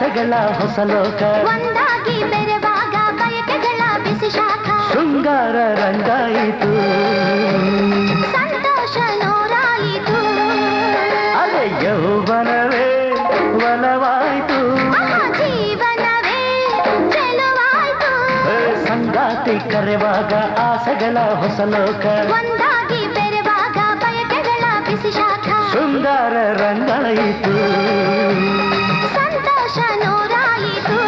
ಆಸೆಗಳ ಹೊಸ ಲೋಕ ಒಂದಾಗಿ ಬೆರೆವಾಗ ಬಯಕೆಗಳ ಬಿಸಿ ಶಾಖ ಶೃಂಗಾರ ರಂಗಾಯಿತು ಸಂತೋಷ ನೂರಾಯಿತು ಅರೆ ಯೌವನವೇ ಒಲವಾಯ್ತು ಜೀವನವೇ ಚೆಲುವಾಯ್ತು ಸಂಗಾತಿ ಕರೆವಾಗ ಆಸೆಗಳ ಹೊಸ ಲೋಕ ಒಂದಾಗಿ ಬೆರೆವಾಗ ಬಯಕೆಗಳ ಬಿಸಿ ಶಾಖ ಶೃಂಗಾರ ರಂಗಾಯಿತು ಸಂತೋಷ ನೂರಾಯಿತು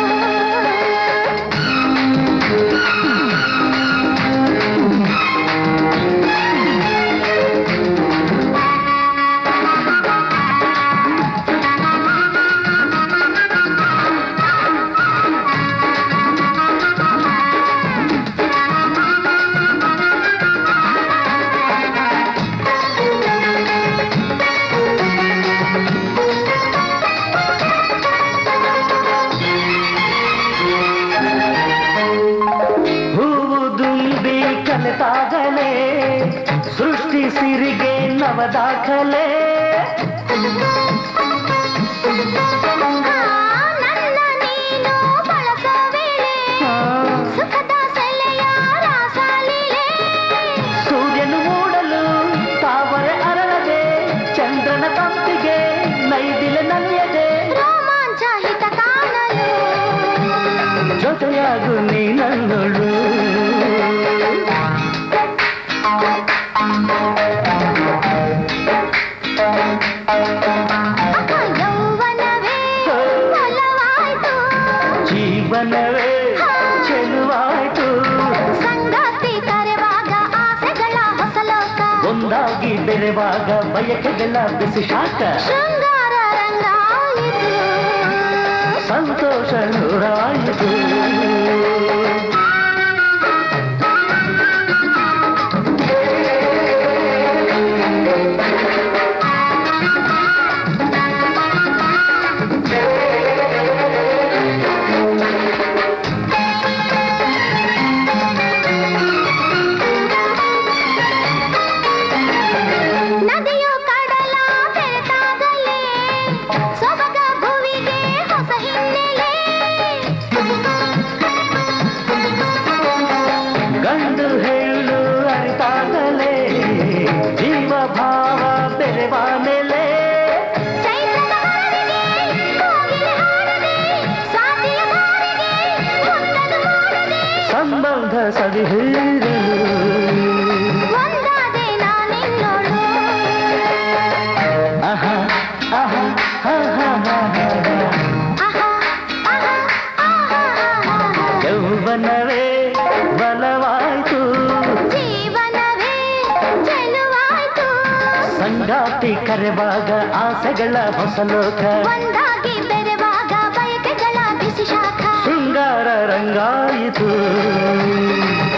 ಕಲಿತಾಗಲೇ ಸೃಷ್ಟಿ ಸಿರಿಗೆ ನವದಾಖಲೆ ನನ್ನ ನೀನು ಬಳಸೋ ವೇಳೆ ಸುಖದ ಸೆಲೆಯ ರಾಸಲೀಲೆ ಸೂರ್ಯನು ಮೂಡಲು ತಾವರೆ ಅರಳದೆ ಚಂದ್ರನ ತಂಪಿಗೆ ನೈದಿಲೆ ನಲಿಯದೆ ರೋಮಾಂಚ ಹಿತ ಕಾಣಲು ಜೊತೆಯಾಗು ನೀನನ್ನಳು ಯೌವನವೇ ಒಲವಾಯ್ತು ಜೀವನವೇ ಚೆಲುವಾಯ್ತು ಸಂಗಾತಿ ಕರೆವಾಗ ಆಸೆಗಳ ಹೊಸ ಲೋಕ ಒಂದಾಗಿ ಬೆರೆವಾಗ ಬಯಕೆಗಳ ಬಿಸಿ ಶಾಖ ಶೃಂಗಾರ ರಂಗಾಯಿತು ಸಂತೋಷ ನೂರಾಯಿತು ನದಿಯು ಕಡಲ ಬೆರೆತಾಗಲೇ ಸೊಬಗ ಭುವಿಗೆ ಹೊಸ ಹಿನ್ನೆಲೆ ಗಂಡು ಹೇಳು ಅರಿತಾಗಲೇ ಜೀವ ಭಾವ ಬೆರೆವ ಮೇಲೆ ಚೈತ್ರದ ಹಾಡಿಗೆ ಕೋಗಿಲೆ ಹಾಡದೆ ಸ್ವಾತಿಯ ಧಾರೆಗೆ ಹೊತ್ತದು ಮಾಡದೆ ಸಂಬಂಧ ಸವಿಹೀರಲು ಒಂದಾದೆ ನಾನಿನ್ನೋಳು ಆಹಾ ಆಹಾ ಆಹಾ ಆಹಾ ಆಹಾ ಆಹಾ ಆಹಾ ಆಹಾ ಯೌವನವೇ ಬಲವಾಯ್ತು ಜೀವನವೇ ಚೆಲುವಾಯ್ತು ಸಂಗಾತಿ ಕರೆವಾಗ ಆಸೆಗಳ ಹೊಸ ಲೋಕ ಒಂದಾಗಿ ಬೆರೆವಾಗ ಬಯಕೆಗಳ ಬಿಸಿ ಶಾಖ ಶೃಂಗಾರ ರಂಗಾಯಿತು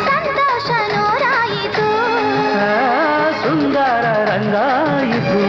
ಸಂತೋಷ ನೂರಾಯಿತು ಶೃಂಗಾರ ರಂಗಾಯಿತು